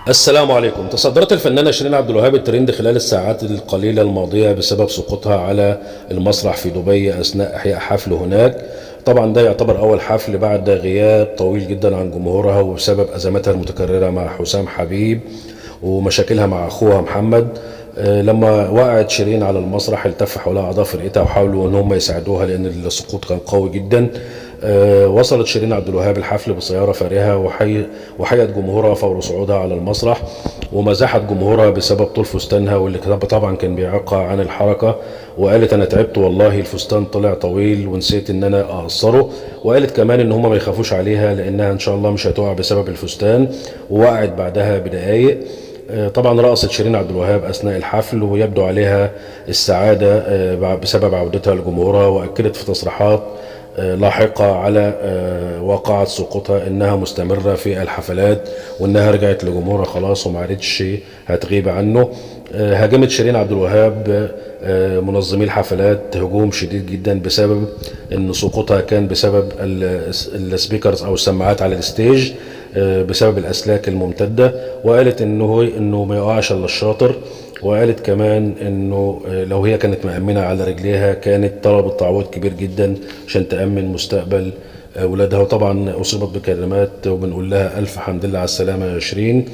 السلام عليكم. تصدرت الفنانة شيرين عبد الوهاب الترند خلال الساعات القليلة الماضية بسبب سقوطها على المسرح في دبي أثناء إحياء حفل هناك. طبعا ده يعتبر أول حفل بعد غياب طويل جدا عن جمهورها، وبسبب أزماتها المتكررة مع حسام حبيب ومشاكلها مع أخوها محمد. لما وقعت شيرين على المسرح التف حولها أعضاء فرقتها وحاولوا إن هم يساعدوها لأن السقوط كان قوي جدا. وصلت شيرين عبد الوهاب الحفل بسيارة فارهة وحيت جمهورها فور صعودها على المسرح، ومزحت جمهورها بسبب طول فستانها واللي طبعا كان بيعيقها عن الحركة. وقالت أنا تعبت والله، الفستان طلع طويل ونسيت إن أنا أقصره. وقالت كمان إن هم ما يخافوش عليها لأنها إن شاء الله مش هتقع بسبب الفستان، ووقعت بعدها بدقايق. طبعا رقصت شيرين عبد الوهاب اثناء الحفل ويبدو عليها السعاده بسبب عودتها لجمهورها، واكدت في تصريحات لاحقه على واقعه سقوطها انها مستمره في الحفلات وانها رجعت لجمهورها خلاص وما عادتش هتغيب عنه. هاجمت شيرين عبد الوهاب منظمي الحفلات هجوم شديد جدا بسبب ان سقوطها كان بسبب السبيكرز او السماعات على الستيج بسبب الاسلاك الممتده. وقالت انه ما يقعش الا الشاطر. وقالت كمان انه لو هي كانت مأمنة على رجليها كانت طلبت تعويض كبير جدا عشان تأمن مستقبل اولادها. وطبعا اصيبت بكلمات وبنقول لها الف حمد لله على السلامه يا شيرين.